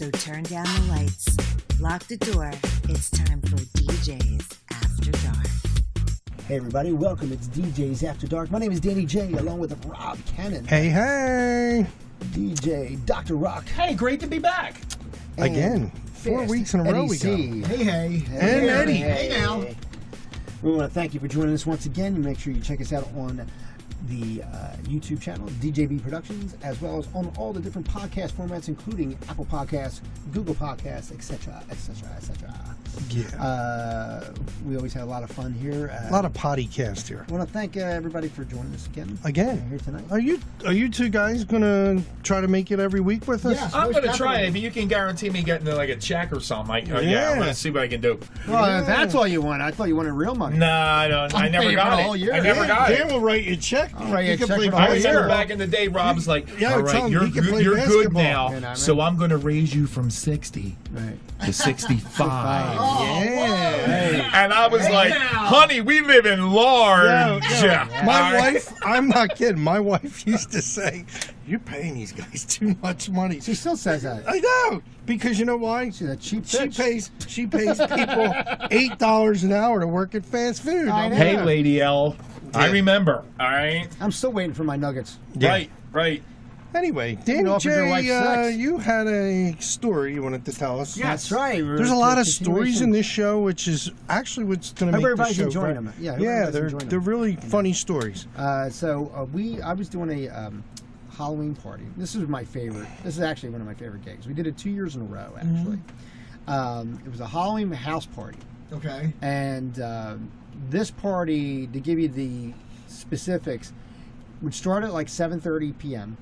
So turn down the lights, lock the door. It's time for DJs After Dark. Hey everybody, welcome. It's DJs After Dark. My name is Danny J, along with Rob Cannon. Hey. DJ Dr. Rock. Hey, great to be back. Again, 4 weeks in a row we go. Hey. And Eddie. Hey now. We want to thank you for joining us once again. Make sure you check us out on the YouTube channel, DJB Productions, as well as on all the different podcast formats, including Apple Podcasts, Google Podcasts, etc., etc., etc. Yeah. We always have a lot of fun here. A lot of podcast here. I want to thank everybody for joining us again. Here tonight. Are you two guys gonna try to make it every week with us? Yes. I'm going to try it. If you can guarantee me getting like a check or something, I'm going to see what I can do. Well, if that's all you want. I thought you wanted real money. No, I don't. I never got it. Year. I never got Dan it. will write you a check. I'll write you a check for the I whole remember year. back in the day, Rob's like, Yeah, all tell right, him you're he can play good basketball. now, You know, so I'm going to raise you from 60 Right. to 65. Yeah. And I was like, honey, we live in large. My wife, I'm not kidding. My wife used to say, "You're paying these guys too much money." She still says that. I know, because you know why? She's a cheap She bitch. pays people $8 an hour to work at fast food. I know. Hey, Lady L, I Yeah. remember, all right? I'm still waiting for my nuggets. Yeah. Right. Anyway, Danny offered your wife J, sex. you had a story you wanted to tell us. That's right. There's a lot of stories in this show, which is actually what's going to Hope make the everybody's show enjoying great. them. Yeah, hope Yeah, everybody's enjoying they're them. really funny stories. I was doing a Halloween party. This is my favorite. This is actually one of my favorite gigs. We did it 2 years in a row, actually. It was a Halloween house party. Okay. And this party, to give you the specifics, would start at like 7:30 p.m.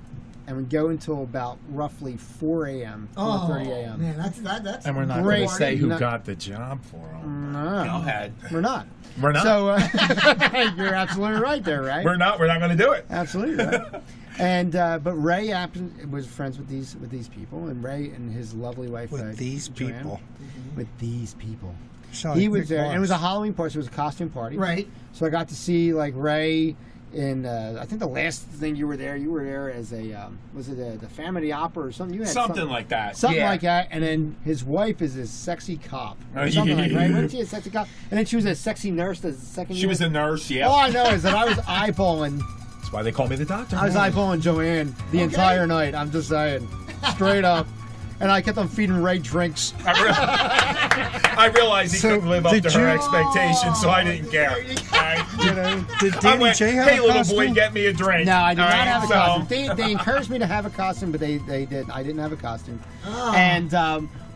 and would go until about roughly 4 a.m., 4:30 a.m. Man, that's And we're not Great. going to say who No. got the job for them. No, Go ahead. we're not. We're not. So you're absolutely right there, right? We're not going to do it. Absolutely right. And but Ray was friends with these people, and Ray and his lovely wife With these Joanne, people. With these people. Sound He like was Nick there, and it was a Lawrence. Halloween party, so it was a costume party. right. So I got to see like Ray in I think the last thing you were there as a was it the Family Opera or something? You had Something like that. Something Yeah. like that, and then his wife is this sexy cop. Or Oh, something like yeah. right? Wasn't she a sexy cop? And then she was a sexy nurse the second She year. was a nurse, yeah. All I know is that I was eyeballing That's why they call me the doctor. I was eyeballing Joanne the entire night. I'm just saying, straight up. And I kept on feeding Ray drinks. I realized he So, couldn't live up did to her you- expectations, so I didn't care. Alright? You know, did I Danny went, J have hey, a little costume? boy, get me a drink. No, I did All not right, have a so- costume. They encouraged me to have a costume, but they did. I didn't have a costume. And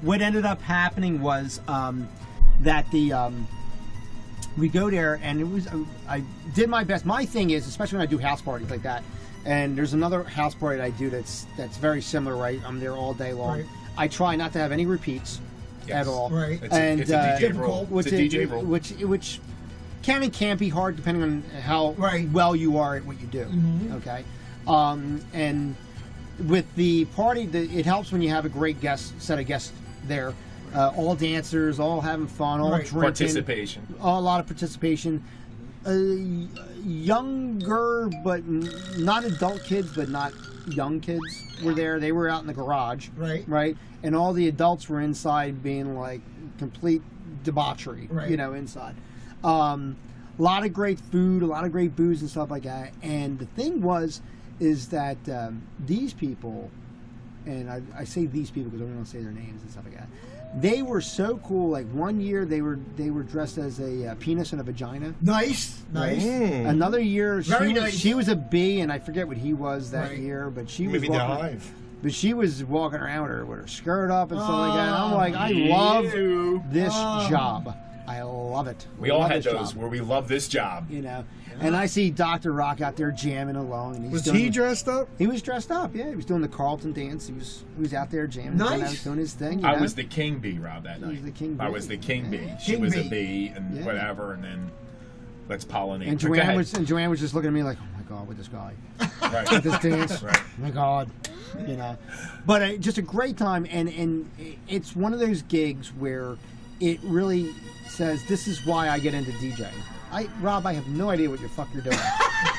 what ended up happening was that we go there, and it was I did my best. My thing is, especially when I do house parties like that, and there's another house party that I do that's very similar. Right, I'm there all day long. Right. I try not to have any repeats Yes. at all. Right. It's a DJ rule. Which It's a DJ rule. which can and can't be hard depending on how Right. well you are at what you do. Okay, and with the party, it helps when you have a great set of guests there, all dancers, all having fun, all Right. drinking, Participation. a lot of participation. Younger, but not adult kids, but not young kids were there. They were out in the garage, Right. and all the adults were inside being like complete debauchery, Right. inside. A lot of great food, a lot of great booze and stuff like that. And the thing is that these people, and I say these people because I don't want to say their names and stuff like that. They were so cool. Like one year, they were dressed as a penis and a vagina. Nice. Another year, Very nice. she was a bee, and I forget what he was that Right. year, but she Maybe was the walking. hive. But she was walking around with her skirt up and stuff like that. And I'm like, I love this job. I love it. We all Love had this those job, where we love this job. And I see Dr. Rock out there jamming along. And he's Was doing he dressed up? He was dressed up. Yeah, he was doing the Carlton dance. He was out there jamming. Nice. Doing his thing. I was the king bee, Rob, that He night. was the king I bee. was the king bee. She King was a bee. bee and Yeah. whatever, and then let's pollinate. And But go Joanne ahead. was just looking at me like, oh my God, with this guy. Right. With this dance. Right. Oh my God. But just a great time. And it's one of those gigs where it really says, this is why I get into DJing. Rob, I have no idea what the fuck you're doing.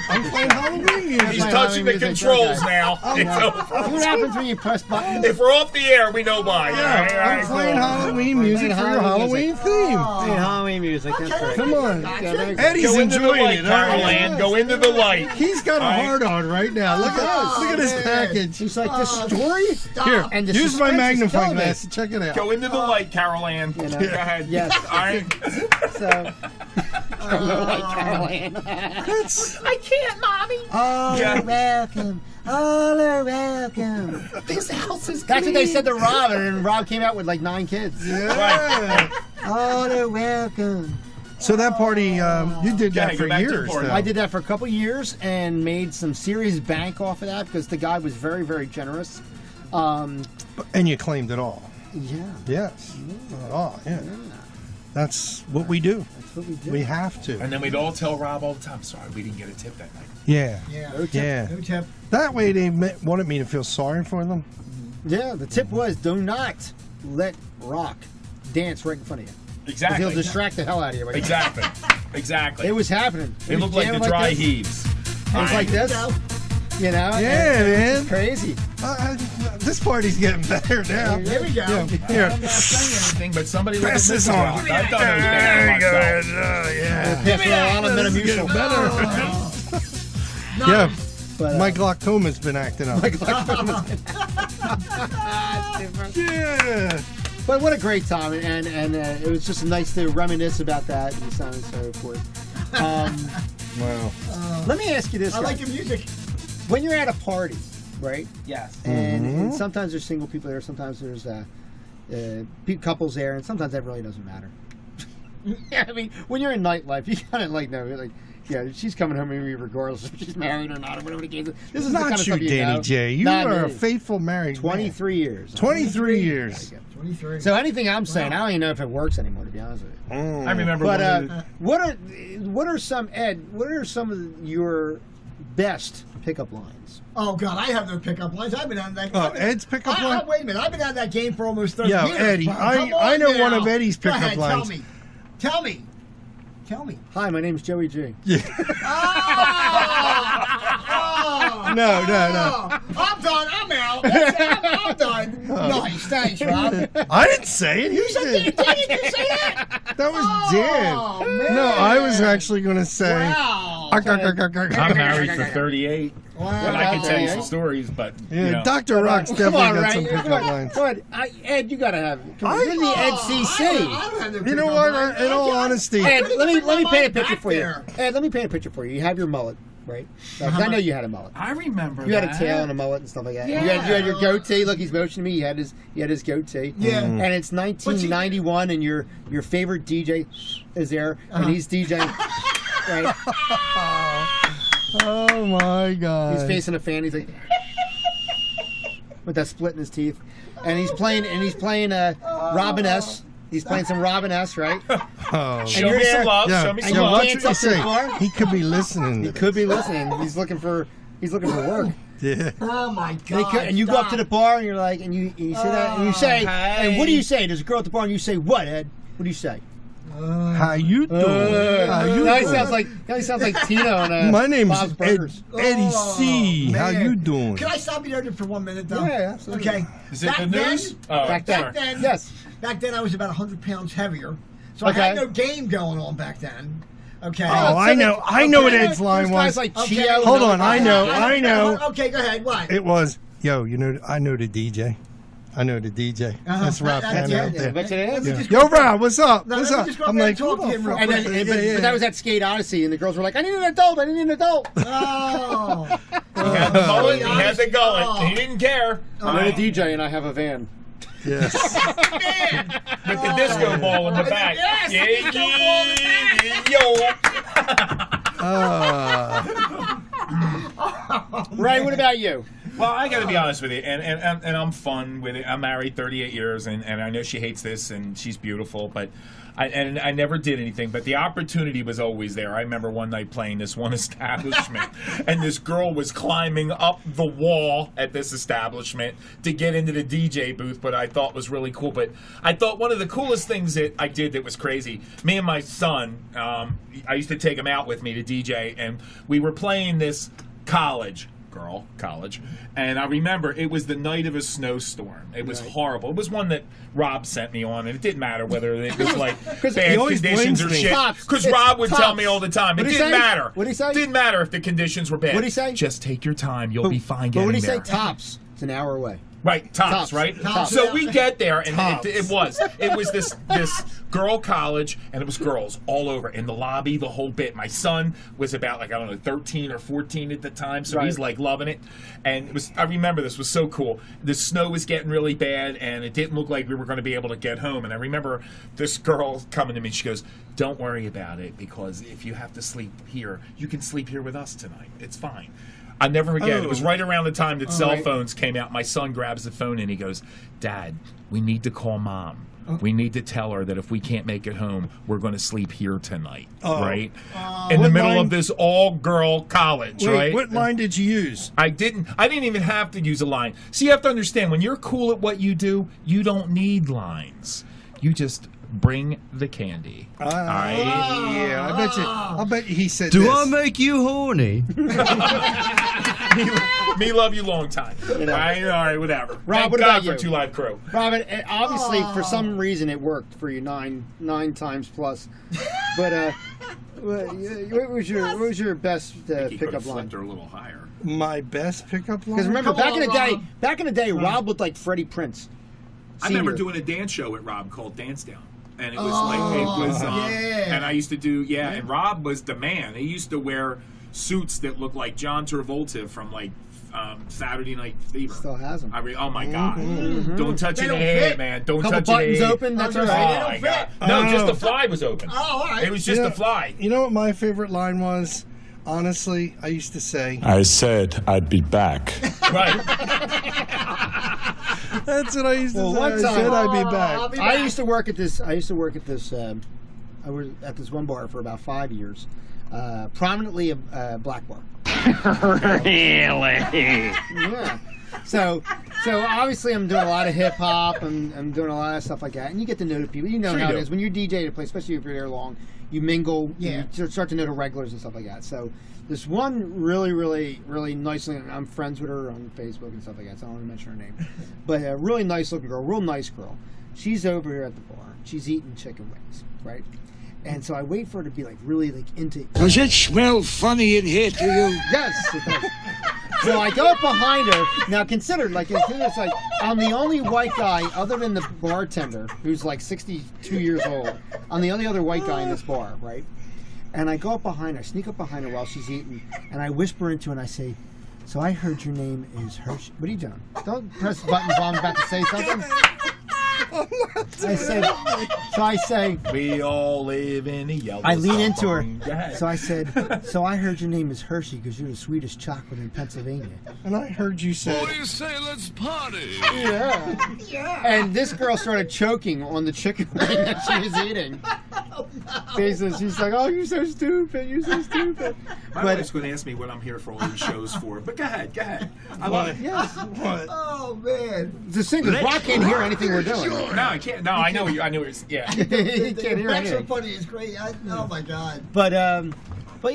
I'm playing Halloween music. He's touching the controls now. It's over. What happens when you press buttons? If we're off the air, we know why. Yeah, I'm playing Halloween music for your Halloween theme. Playing Halloween music. That's right. Come on. Eddie's Go into the enjoying light, it. Carol Ann. Go into the light. He's got a hard on right now. Look at this package. She's like, this story? Here, And the use my suspense is magnifying killing me. glass. Check it out. Go into the light, Carol Ann. Go ahead. Yes. All right. So, I can't, Mommy. all Yeah. are welcome. All are welcome. This house is That's what they said to Rob, and Rob came out with like 9 kids. Yeah. All are welcome. So that party, you did Yeah, that go for back to the years, party. though. I did that for a couple years and made some serious bank off of that because the guy was very, very generous. And you claimed it all. Yeah, Yes. Oh, yeah. That's what we do. that's what we did. We have to. And then we'd all tell Rob all the time, sorry, we didn't get a tip that night. Yeah. No tip. Yeah. No tip. That way they wanted me to feel sorry for them. Yeah, the tip was do not let Rock dance right in front of you. 'Cause Exactly. he'll distract the hell out of you. Right Exactly. Exactly. It was happening. It looked like the jamming dry this. heaves. It was like this. You know? Yeah, and man. It's crazy. This party's getting better now. Here we go. Yeah. Here. I'm not saying anything, but somebody let Pass him this listen on. to it. I've done those things myself. Yeah. Pass it on a This is getting Metamucil. better. Yeah. But, My glaucoma's been acting up. Yeah. But what a great time, and it was just nice to reminisce about that and so on and so forth. Wow. Let me ask you this: I guys. like the music. When you're at a party, right? Yes. And sometimes there's single people there, sometimes there's couples there, and sometimes that really doesn't matter. Yeah, I mean, when you're in nightlife, you kind of like know, like, yeah, she's coming home with me regardless if she's married or not, or whatever the case is. This is the Not kind of you, stuff you Danny know. J. You Not are a me. faithful married 23 years. man. 23 years. 23. So anything I'm saying, I don't even know if it works anymore, to be honest with you. Mm. I remember But when what are some of your best pickup lines? Oh God, I have no pickup lines. I've been on that. Oh, Ed's pickup line? Wait a minute, I've been on that game for almost 30 Yo, years. Eddie, Come I on know now. one of Eddie's Go pickup ahead, lines. Tell me. Tell me. Hi, my name's Joey G. Yeah. Oh, No. I'm done. I'm out. That's it. I'm done. Nice. Thanks, Rob. I didn't say it. You did. Did you say that? That was Oh, Dan. man. No, I was actually going to say. Wow. I'm married for 38. Wow. And I can tell you some stories, but Yeah, you know. Dr. Rock's Come definitely on, got right? some pickup lines. Come on, Ed, you gotta have. Come on, I- you're the I EdCC. don't have no You know pickup what? lines. In all honesty, Ed, let me paint a Back picture for you. there. Ed, let me paint a picture for you. You have your mullet, right? 'Cause I know you had a mullet. I remember You had a that. tail and a mullet and stuff like that. Yeah. You had your goatee. Look, he's motioning me. He had his goatee. Yeah. And it's 1991, and your favorite DJ is there, and he's DJing. Right? oh my God. He's facing a fan. He's like, with that split in his teeth, and he's playing Robin S. He's playing some Robin S. Right? Oh. Show you're me some there. love. Yeah, Show me and some you yeah, love. watch dance what you up to the say. bar. He could be listening. He could be listening. He's looking for work. Yeah. Oh my And, God. and you go up to the bar and you're like, and you say that, and you say, and what do you say? There's a girl at the bar, and you say, what, Ed? What do you say? How you doing? How you Now he doing? sounds like Tino and My name Bob's is Burgers. Eddie C. How man. you doing? Can I stop you there for 1 minute, though? Yeah, absolutely. Okay. Is it Back the then- news? Oh, Back then. sorry. then- Yes. Back then, I was about 100 pounds heavier, so Okay. I had no game going on back then. Okay. Oh, I know what Ed's line There's guys was. like Okay. Chio. Hold and on, I know. Okay, go ahead. What? It was, yo, I know the DJ. I know the DJ. That's Rob That's Tanner it. out there. But it is. Yeah. just Yo, go- Rob, what's up? No, What's let me up? just go I'm up there like, and talk who to the him real fuck? And then, quick. but that was at Skate Odyssey, and the girls were like, I need an adult. I need an adult. Oh. He had the mullet. He had the gullet. He didn't care. I'm a DJ, and I have a van. Yes. With the disco ball in the back. Yes, the Yeah, disco ball in the yo. Ray, what about you? Well, I got to be honest with you, and I'm fun with it. I'm married 38 years, and I know she hates this, and she's beautiful, but I never did anything. But the opportunity was always there. I remember one night playing this one establishment, and this girl was climbing up the wall at this establishment to get into the DJ booth, but I thought was really cool. But I thought one of the coolest things that I did that was crazy, me and my son, I used to take him out with me to DJ, and we were playing this college, and I remember it was the night of a snowstorm. It was horrible. It was one that Rob sent me on, and it didn't matter whether it was like bad conditions or shit, because Rob would tell me all the time. It didn't matter. What'd he say? It didn't matter if the conditions were bad. What'd he say? Just take your time. You'll be fine getting there. But there. what'd he say? Tops. It's an hour away. Right, tops, right? Tops. So we get there, and it was this girl college, and it was girls all over in the lobby, the whole bit. My son was about, like, I don't know, 13 or 14 at the time, so he's like loving it. And it was, I remember this was so cool. The snow was getting really bad, and it didn't look like we were going to be able to get home. And I remember this girl coming to me, she goes, "Don't worry about it, because if you have to sleep here, you can sleep here with us tonight. It's fine." I never forget. It was right around the time that cell phones came out. My son grabs the phone and he goes, "Dad, we need to call Mom. We need to tell her that if we can't make it home, we're going to sleep here tonight." Right? In the middle of this all-girl college, right? What line did you use? I didn't even have to use a line. See, you have to understand, when you're cool at what you do, you don't need lines. You just bring the candy. All right? Yeah, I bet you he said Do this. I make you horny? me love you long time. All right, whatever. Rob, Thank what God about for you? Two Live Crew. Robin, obviously for some reason it worked for you nine times plus. But what was your best pickup line? Her a little higher. My best pickup line? Because remember, back in the day, Rob looked like Freddie Prinze. I remember doing a dance show at Rob called Dance Down. And it was and I used to do, and Rob was the man. He used to wear suits that looked like John Travolta from like Saturday Night Fever. Still has them. Oh my God. Don't touch They it don't in the head, fit. man. Don't Couple touch it in buttons the head. open, that's Oh, all they right. don't my fit. God. No, just the fly was open. Oh, all right. It was just the fly. You know what my favorite line was? Honestly, I used to say, I said I'd be back. Right. that's what I used to say. one I time- said I'd be I'll back. be I back. used to work at this. I was at this one bar for about 5 years, prominently a black bar. Really? Yeah. So obviously I'm doing a lot of hip hop and I'm doing a lot of stuff like that, and you get to know the people. You know Sure how you it do. is when you're DJ at a place, especially if you're there long. You mingle. Yeah. You start to know the regulars and stuff like that. So this one really nice, and I'm friends with her on Facebook and stuff like that. So I don't want to mention her name, but a really nice looking girl, real nice girl. She's over here at the bar. She's eating chicken wings, right? And so I wait for her to be like really like into. Does it smell funny in here to you? Yes, it does. So I go up behind her. Now consider it's like I'm the only white guy other than the bartender who's like 62 years old. I'm the only other white guy in this bar, right? And I go up behind her, sneak up behind her while she's eating, and I whisper into her and I say, "So I heard your name is Hershey." What are you doing? Don't press the buttons while I'm about to say something. I say, We all live in a yellow I lean into her. submarine. Go ahead. So I said, "So I heard your name is Hershey because you're the sweetest chocolate in Pennsylvania." And I heard you say, You say let's party. Yeah. And this girl started choking on the chicken wing that she was eating. Basically, she's like, "Oh, you're so stupid. You're so stupid." My wife's going to ask me what I'm here for all these shows for, but go ahead. I love it. Yes. what? Oh, man. The thing is, Rock can't hear anything we're doing. No, I can't. No, I know you. Yeah. He can't hear That's so anything. funny. It's great. Oh, my God. But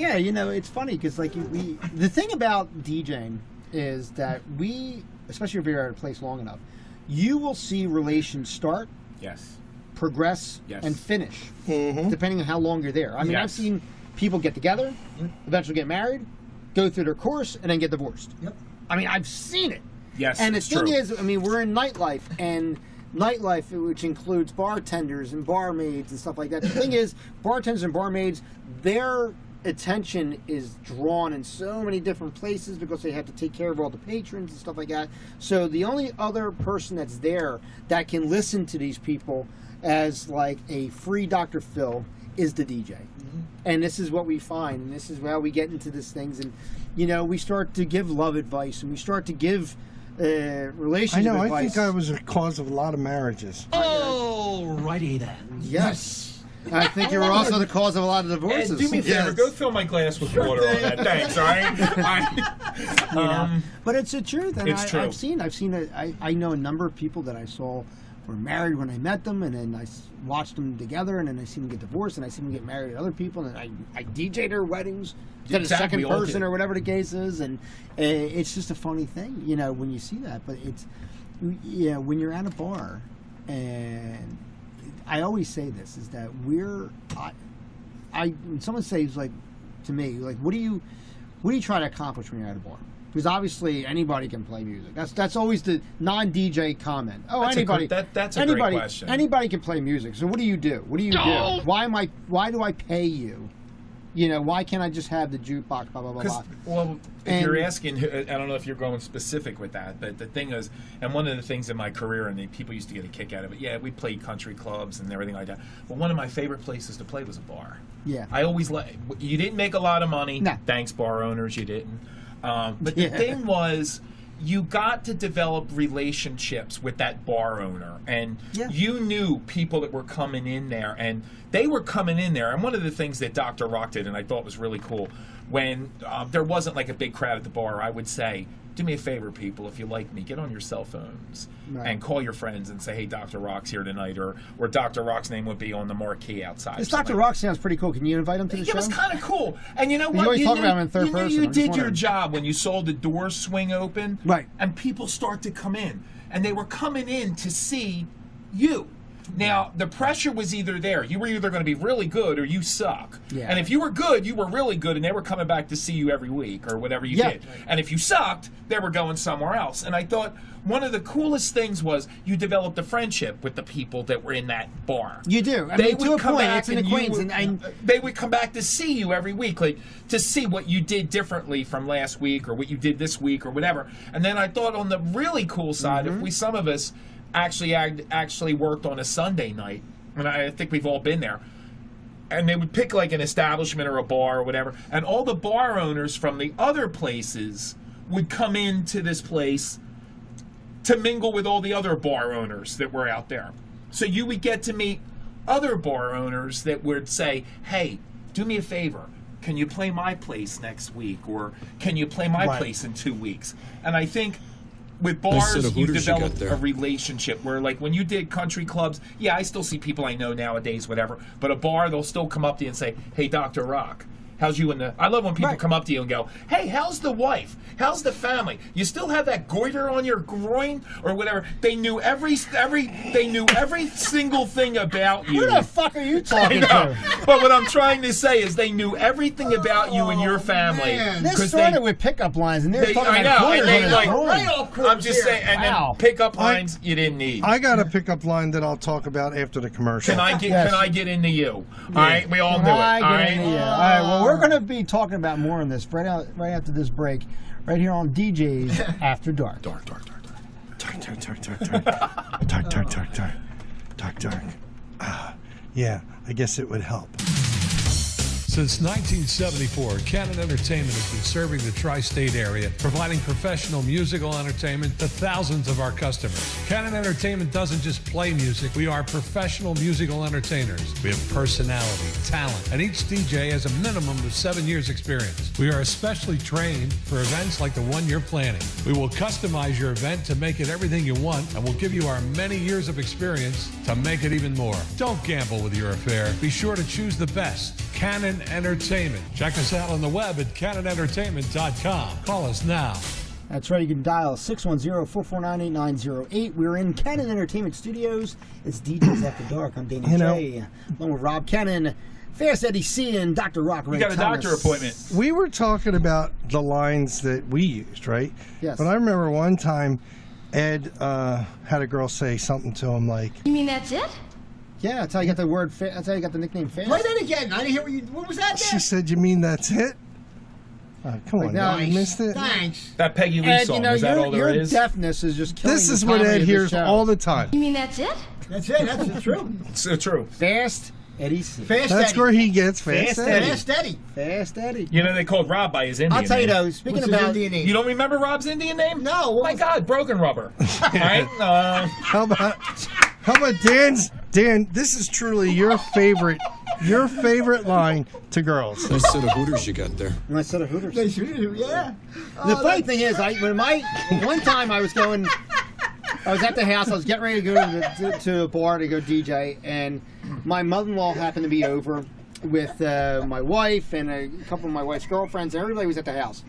yeah, you know, it's funny because like the thing about DJing is that we, especially if you're at a place long enough, you will see relations start, Yes. progress, Yes. and finish, Mm-hmm. depending on how long you're there. I mean, Yes. I've seen people get together, eventually get married, go through their course, and then get divorced. Yep. I mean, I've seen it. Yes. And the it's thing true. is, I mean, we're in nightlife, and nightlife, which includes bartenders and barmaids and stuff like that. The thing is, bartenders and barmaids, their attention is drawn in so many different places because they have to take care of all the patrons and stuff like that. So the only other person that's there that can listen to these people as like a free Dr. Phil is the DJ. And this is what we find, and this is how we get into these things, and we start to give love advice, and we start to give relationship advice. I think I was a cause of a lot of marriages. Alrighty then. Yes. I think you were also the cause of a lot of divorces. And do me a favor, go fill my glass with water on that. Thanks, all right? But it's the truth, and It's true. I know a number of people that I saw were married when I met them, and then I watched them together, and then I seen them get divorced, and I seen them get married to other people, and I DJ'd their weddings, did a second person or whatever the case is, and it's just a funny thing, when you see that. But it's, when you're at a bar, and I always say this, is that when someone says, like, to me, like, what do you try to accomplish when you're at a bar? Because obviously anybody can play music. That's always the non-DJ comment. Oh, that's anybody. That's a great question. Anybody can play music. So what do you do? What do you do? Why do I pay you? Why can't I just have the jukebox? Blah blah blah blah. Well, if you're asking, I don't know if you're going specific with that, but the thing is, and one of the things in my career, and people used to get a kick out of it. Yeah, we played country clubs and everything like that. But one of my favorite places to play was a bar. Yeah. I always you didn't make a lot of money. No. Thanks, bar owners, you didn't. But the thing was, you got to develop relationships with that bar owner, and you knew people that were coming in there, and they were coming in there. And one of the things that Dr. Rock did, and I thought was really cool, when there wasn't like a big crowd at the bar, I would say, do me a favor, people, if you like me, get on your cell phones and call your friends and say, hey, Dr. Rock's here tonight, or Dr. Rock's name would be on the marquee outside. This Dr. Rock sounds pretty cool. Can you invite him to the show? It was kind of cool. And you know what? You always talk about him in third person. You did your job when you saw the doors swing open. Right. And people start to come in. And they were coming in to see you. Now, the pressure was either there. You were either going to be really good or you suck. Yeah. And if you were good, you were really good, and they were coming back to see you every week or whatever you did. And if you sucked, they were going somewhere else. And I thought one of the coolest things was you developed a friendship with the people that were in that bar. You do. They to a point, it's an acquaintance. And they would come back to see you every week, like to see what you did differently from last week or what you did this week or whatever. And then I thought on the really cool side, if some of us actually worked on a Sunday night, and I think we've all been there, and they would pick like an establishment or a bar or whatever, and all the bar owners from the other places would come into this place to mingle with all the other bar owners that were out there. So you would get to meet other bar owners that would say, hey, do me a favor, can you play my place next week, or can you play my place in 2 weeks? And I think with bars, you developed a relationship where, like, when you did country clubs, I still see people I know nowadays, whatever, but a bar, they'll still come up to you and say, hey, Dr. Rock, how's you in the... I love when people come up to you and go, hey, how's the wife? How's the family? You still have that goiter on your groin or whatever? They knew every single thing about you. Who the fuck are you talking to? But what I'm trying to say is they knew everything about you and your family. This started with pickup lines, and they're talking about goiters on his groin. I'm just saying, and then pickup lines you didn't need. I got a pickup line that I'll talk about after the commercial. Can I get into you? All right, we all do it. All right. All right. Well, we're going to be talking about more on this right after this break, right here on DJs After Dark. Dark. Yeah, I guess it would help. Since 1974, Canon Entertainment has been serving the tri-state area, providing professional musical entertainment to thousands of our customers. Canon Entertainment doesn't just play music, we are professional musical entertainers. We have personality, talent, and each DJ has a minimum of 7 years experience. We are especially trained for events like the one you're planning. We will customize your event to make it everything you want, and we'll give you our many years of experience to make it even more. Don't gamble with your affair. Be sure to choose the best. Canon Entertainment. Check us out on the web at canonentertainment.com. Call us now. That's right. You can dial 610-449-8908. We're in Canon Entertainment Studios. It's DJs After Dark. I'm Danny J. Along with Rob Cannon, Fast Eddie C, and Dr. Rock. You got a doctor appointment. We were talking about the lines that we used, right? Yes. But I remember one time Ed had a girl say something to him like, You mean that's it? Yeah, that's how you got the word. That's how you got the nickname Fast. Play that again. I didn't hear what was that? She said, you mean that's it? Come on, nice. you missed it? Thanks. That Peggy Lee Ed, song, is that all there is? Your deafness is just killing This the is what comedy Ed of the hears show. all the time. You mean that's it? That's it. That's true. It's true. Fast Eddie C. Fast That's Eddie. where he gets Fast Fast Eddie. Fast Eddie. Fast Eddie. You know they called Rob by his Indian I'll tell you name. though, speaking What's his about... Indian name? You don't remember Rob's Indian name? No, Oh what my was God, Broken Rubber. All right. How about Dan? This is truly your favorite line to girls. Nice set of hooters you got there. My set of Hooters. They shoot you, yeah. The funny thing is, one time I was at the house. I was getting ready to go to a bar to go DJ, and my mother-in-law happened to be over with my wife and a couple of my wife's girlfriends. Everybody was at the house,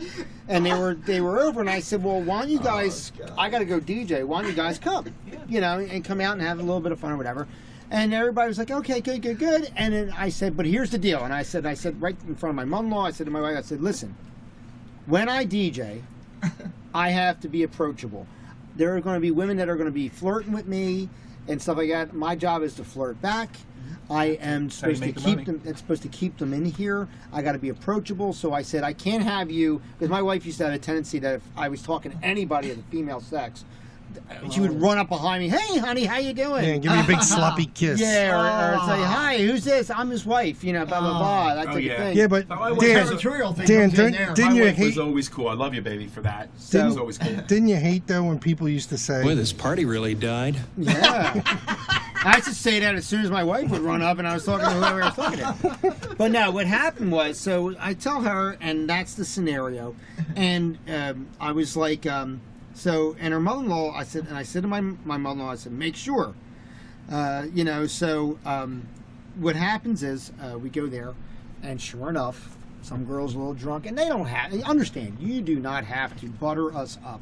and they were over. And I said, "Well, why don't you guys? I got to go DJ. Why don't you guys come? And come out and have a little bit of fun or whatever." And everybody was like, "Okay, good." And then I said, "But here's the deal." And I said right in front of my mother-in-law, I said to my wife, I said, "Listen, when I DJ, I have to be approachable. There are going to be women that are going to be flirting with me and stuff like that. My job is to flirt back. I am supposed to keep them. It's supposed to keep them in here. I got to be approachable." So I said, "I can't have you," because my wife used to have a tendency that if I was talking to anybody of the female sex, she would run up behind me. "Hey, honey, how you doing?" Yeah, give me a big sloppy kiss. Yeah, or say, "Hi, who's this? I'm his wife." Blah blah blah. That type of thing. Yeah, but Dan, Territorial thing Dan, comes in there. didn't My you wife was hate? always cool. I love you, baby, for that. So- It was always cool. Didn't you hate though when people used to say? Boy, this party really died. Yeah. I used to say that as soon as my wife would run up and I was talking to whoever I was talking to. But no, what happened was, so I tell her, and that's the scenario. And I was like, and her mother-in-law, I said to my mother-in-law, I said, make sure. What happens is we go there, and sure enough, some girl's a little drunk, and they don't have, understand, you do not have to butter us up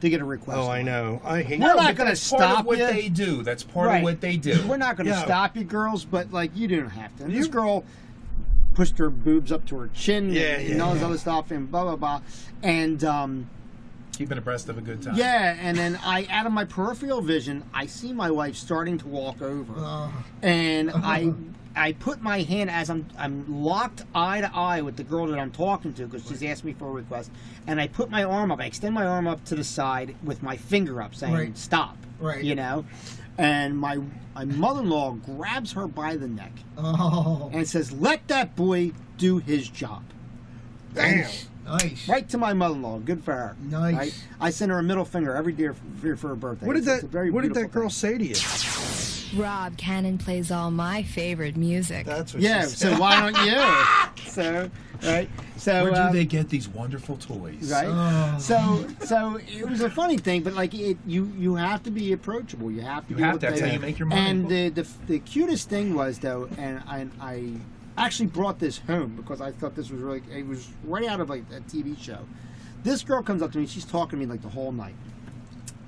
to get a request. Oh, I know. I hate. We're not But going to that's part stop of what you. they do. That's part Right. of what they do. We're not going to Yeah. stop you, girls, but you don't have to. And this girl pushed her boobs up to her chin, and all this other stuff, and blah blah blah, and Keeping abreast of a good time. yeah, and then out of my peripheral vision, I see my wife starting to walk over, and I put my hand as I'm locked eye to eye with the girl that I'm talking to because she's asked me for a request, and I put my arm up. I extend my arm up to the side with my finger up, saying "Stop." Right. And my mother-in-law grabs her by the neck Oh, and says, "Let that boy do his job." Damn. nice. Right to my mother-in-law. Good for her. Nice. Right? I sent her a middle finger every year for her birthday. What did It's a very What did that beautiful girl thing. say to you? Rob Cannon plays all my favorite music. That's what Yeah. she said. So why don't you? So right. So Where do they get these wonderful toys? right? Oh. So it was a funny thing, but you have to be approachable. You have to. You be have able to. That's how you make your money. And the cutest thing was though, and I actually brought this home because I thought this was really. It was right out of a TV show. This girl comes up to me. She's talking to me the whole night.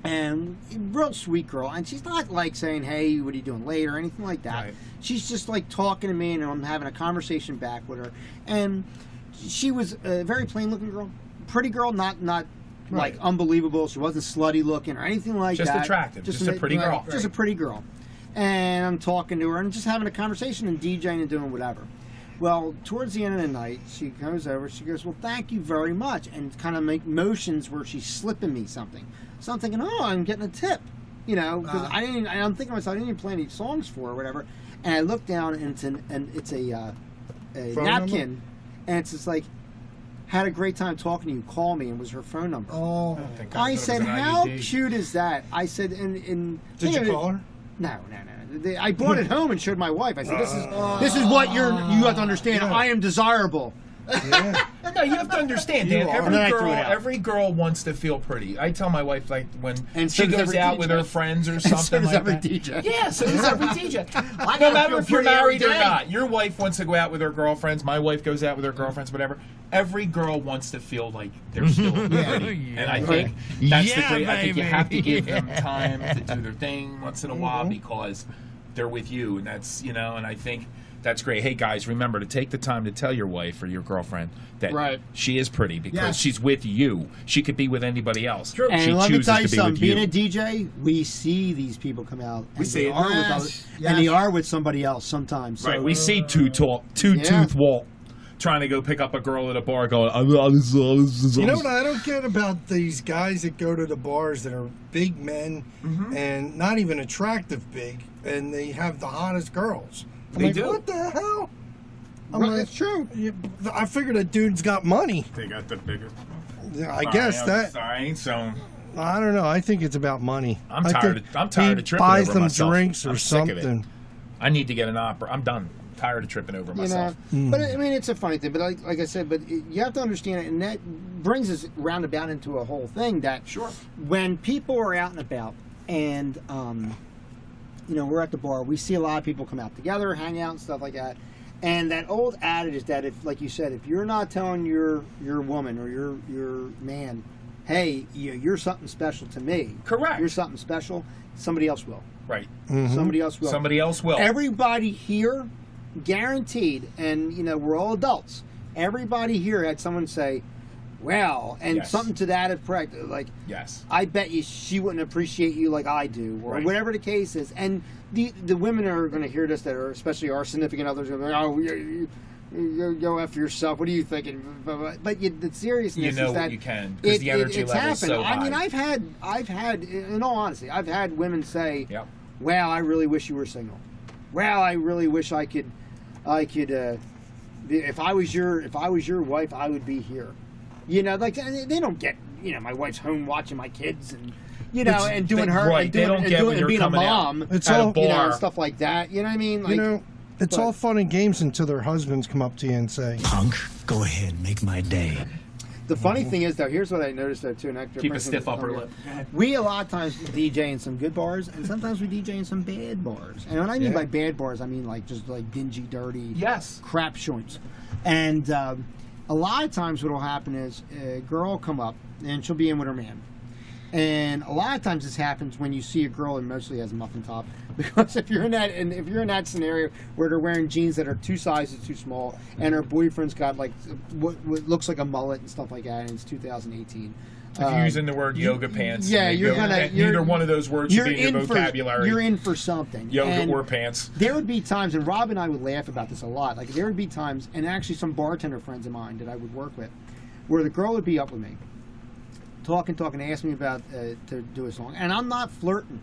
And real sweet girl, and she's not saying, "Hey, what are you doing later?" or anything like that. Right. She's just talking to me, and I'm having a conversation back with her. And she was a very plain-looking girl, pretty girl, not unbelievable. She wasn't slutty looking or anything like Just that. attractive, just a pretty girl. Just a pretty girl. And I'm talking to her and just having a conversation and DJing and doing whatever. Well, towards the end of the night, she comes over. She goes, "Well, thank you very much," and kind of make motions where she's slipping me something. So I'm thinking, "Oh, I'm getting a tip," because I'm thinking to myself, I didn't even play any songs for her or whatever. And I look down, and it's a Phone napkin, number? and it's just had a great time talking to you. Call me, and was her phone number. Oh, Thank God I it said, was an "How IUD. cute is that?" I said, "And Did you call her? No. I brought it home and showed my wife. I said, "This is what you have to understand. Yeah. I am desirable." Yeah. No, you have to understand, You Dan. are. And then I threw it out. Every girl wants to feel pretty. I tell my wife when And so she does goes every out with DJ. her friends or And something so does like every that. DJ. Yeah, so does every DJ. I No gotta matter feel if you're pretty every married or day. not, your wife wants to go out with her girlfriends. My wife goes out with her girlfriends, whatever. Every girl wants to feel like they're still pretty, and I think that's the great. I think you have to give them time to do their thing once in a while because they're with you, and that's and I think. That's great. Hey guys, remember to take the time to tell your wife or your girlfriend that Right. she is pretty because Yes. she's with you. She could be with anybody else. True. And She let me chooses tell you to be something. with Being you. a DJ, we see these people come out. We and see they it. are with Yes, others, yes. and they are with somebody else sometimes. So, Right, we see two-tooth Walt trying to go pick up a girl at a bar going, You know what I don't get about these guys that go to the bars that are big men and not even attractive big, and they have the hottest girls. I'm They like, do. what the hell? I'm Right, like, it's true. I figured a dude's got money. They got the bigger. I guess that. Sorry, so I don't know. I think it's about money. I'm I tired. think I'm tired he of tripping buys over them myself. drinks or I'm sick of it. something. I need to get an opera. I'm done. Tired of tripping over myself. But I mean, it's a funny thing. But like I said, you have to understand it, and that brings us roundabout into a whole thing that when people are out and about, and we're at the bar, we see a lot of people come out together, hang out, and stuff like that. And that old adage is that if, like you said, if you're not telling your woman or your man, hey, you're something special to me. Correct. You're something special. Somebody else will. Right. Somebody else will. Somebody else will. Everybody here, guaranteed, and we're all adults. Everybody here had someone say, "Well," and Yes. something to that effect, like, Yes. "I bet you she wouldn't appreciate you like I do," or Right. whatever the case is. And the women are going to hear this, that are especially our significant others, are like, "Oh, you go after yourself. What are you thinking?" But the seriousness You know is that what you can, 'cause the energy it's level is happened. so I mean, high. I've had, in all honesty, I've had women say, Yep. "Well, I really wish you were single. Well, I really wish I could, if I was your wife, I would be here." Like they don't get, my wife's home watching my kids and, and doing her right, and they doing don't and, get doing, when and you're being a coming out mom, It's at all- a bar. and stuff like that. You know what I mean? Like, It's but- all fun and games until their husbands come up to you and say, Punk, go ahead, make my day. The funny thing is, though, here's what I noticed, though, too. And Keep a stiff upper lip. We a lot of times DJ in some good bars, and sometimes we DJ in some bad bars. And what I mean by bad bars, I mean like just like dingy, dirty, Yes. crap joints. And a lot of times, what will happen is a girl will come up, and she'll be in with her man. And a lot of times this happens when you see a girl and mostly has a muffin top, because if you're in that scenario where they're wearing jeans that are 2 sizes too small, and her boyfriend's got like what looks like a mullet and stuff like that, and it's 2018. If you're using the word yoga pants, yeah, neither one of those words should be in your vocabulary. You're in for something. Yoga And or pants. there would be times, and Rob and I would laugh about this a lot. Like there would be times, and actually some bartender friends of mine that I would work with, where the girl would be up with me, talking, ask me about to do a song, and I'm not flirting.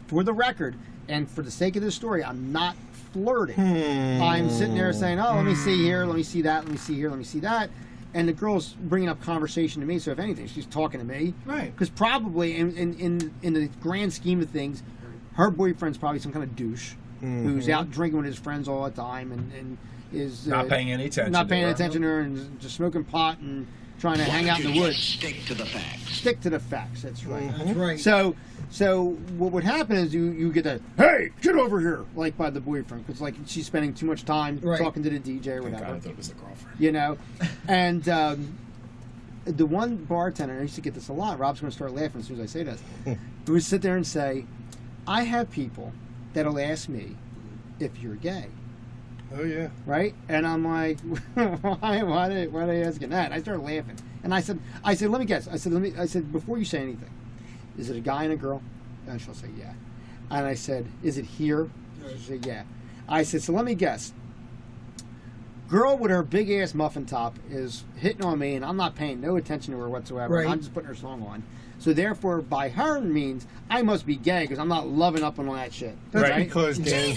For the record, and for the sake of this story, I'm not flirting. I'm sitting there saying, "Oh, let me see here, let me see that, let me see here, let me see that," and the girl's bringing up conversation to me. So if anything, she's talking to me, Right. Because probably in the grand scheme of things, her boyfriend's probably some kind of douche who's out drinking with his friends all the time and is Not paying any attention. not paying to her. attention to her and just smoking pot and trying to hang out in the woods. Stick to the facts. Stick to the facts. That's right. That's right. So what would happen is you get that, "Hey, get over here," like by the boyfriend, because like she's spending too much time Right. talking to the DJ or Thank whatever. God I thought it was the girlfriend. And the one bartender, I used to get this a lot. Rob's going to start laughing as soon as I say this. Who would sit there and say, "I have people that'll ask me if you're gay." "Oh yeah." Right? And I'm like, why are they asking that? I started laughing. And I said, let me guess. I said, before you say anything, is it a guy and a girl? And she'll say, yeah. And I said, is it here? She'll say, yeah. I said, so let me guess. Girl with her big ass muffin top is hitting on me, and I'm not paying no attention to her whatsoever. Right. I'm just putting her song on. So therefore, by her means, I must be gay because I'm not loving up on all that shit. That's right? because Dan.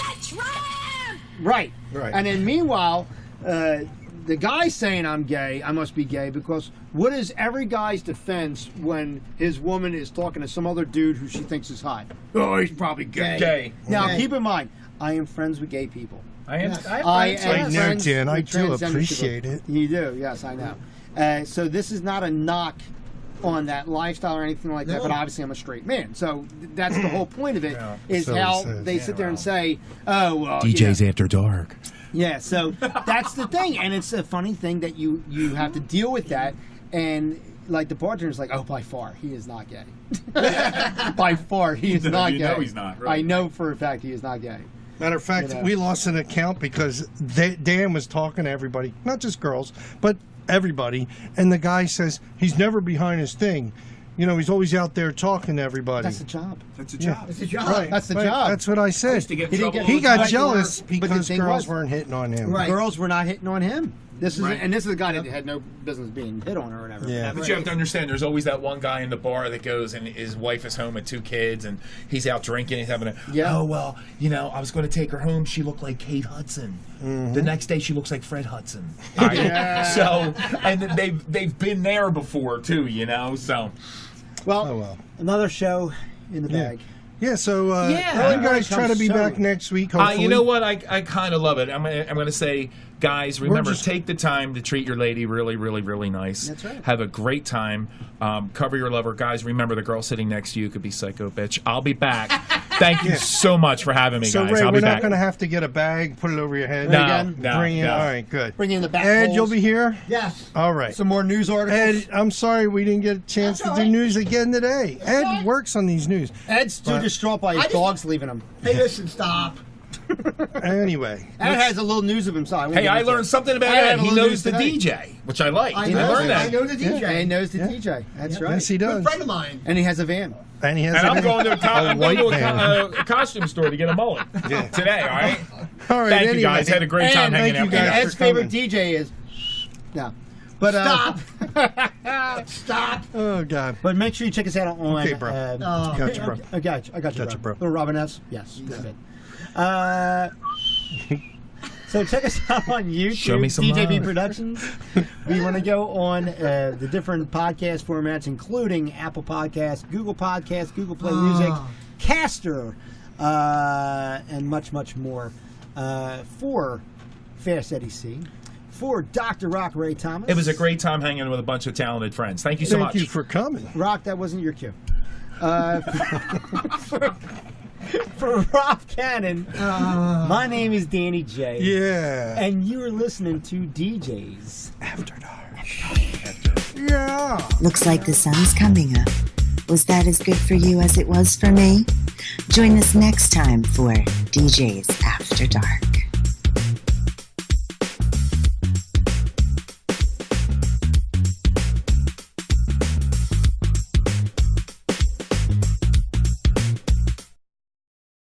Right. Right. And then meanwhile, the guy's saying I'm gay, I must be gay, because what is every guy's defense when his woman is talking to some other dude who she thinks is hot? Oh, he's probably gay. Gay. Now, Okay. keep in mind, I am friends with gay people. I am. Yes. I I am. am know, friends Dan, I with do transgender appreciate people. it. You do, yes, I know. So this is not a knock on that lifestyle or anything like that, No. but obviously I'm a straight man. So that's the whole point of it, Yeah. is So he how says. they sit there and say, oh, well, DJs After Dark. yeah, so that's the thing, and it's a funny thing that you have to deal with that, and like the bartender's like, oh, by far he is not gay. By far he is not You gay. know he's not, right? I know for a fact he is not gay. Matter of fact, You know. we lost an account because Dan was talking to everybody, not just girls, but everybody, and the guy says he's never behind his thing. He's always out there talking to everybody. That's the job. That's a Yeah. job. It's a job. Right, That's the right. job. That's what I said. used to get He didn't trouble get- He got But- jealous but the because thing girls was- weren't hitting on him. Right. Girls were not hitting on him. This is Right. and this is a guy that had no business being hit on or whatever. Yeah. But you have to understand, there's always that one guy in the bar that goes and his wife is home with 2 kids and he's out drinking. He's having Yeah. oh, well, I was going to take her home. She looked like Kate Hudson. The next day she looks like Fred Hudson. Yeah. So, and they've been there before too, so. Well, another show in the bag. Yeah, so Yeah. you guys try to be Soon. back next week, hopefully. You know what? I kind of love it. I'm gonna say, guys, remember, just- take the time to treat your lady really, really, really nice. That's right. Have a great time. Cover your lover. Guys, remember, the girl sitting next to you could be psycho bitch. I'll be back. Thank you so much for having me, So, guys. Ray, I'll we're be not back. going to have to get a bag, put it over your head. No, again? no, Bring in. no. All right, good. Bring in the back. Ed, holes. you'll be here? Yes. All right. Some more news articles. Ed, I'm sorry we didn't get a chance to do news again today. Ed works on these news. Ed's too distraught by his dogs leaving him. Hey, listen, stop. Anyway. Ed has a little news of himself. Hey, I learned something about I had Ed. a He little knows news the today. DJ, which I like. I know learned I that. know the DJ. Yeah, he knows the DJ. That's right. Yes, he does. Good friend of mine. And he has a van. And he has And a, I'm going to I'm going white to van. a costume store to get a mullet today, all right? All right, Thank anyway. you, guys. Had a great time And hanging out thank with you you. guys. Ed's for favorite coming. DJ is no, but Stop. Oh, God. but make sure you check us out on. Okay, bro. Got you, bro. I got you, Got you, bro. Little Robin S. Yes, good. So check us out on YouTube, Show me some DJB love. Productions. We want to go on the different podcast formats, including Apple Podcasts, Google Podcasts, Google Play Music, Caster, and much, much more. For Fast Eddie C, for Dr. Rock Ray Thomas. It was a great time hanging with a bunch of talented friends. Thank you so much. Thank you for coming. Rock, that wasn't your cue. For Rob Cannon, my name is Danny J. Yeah. And you are listening to DJs After dark. Yeah. Looks like the sun's coming up. Was that as good for you as it was for me? Join us next time for DJs After Dark.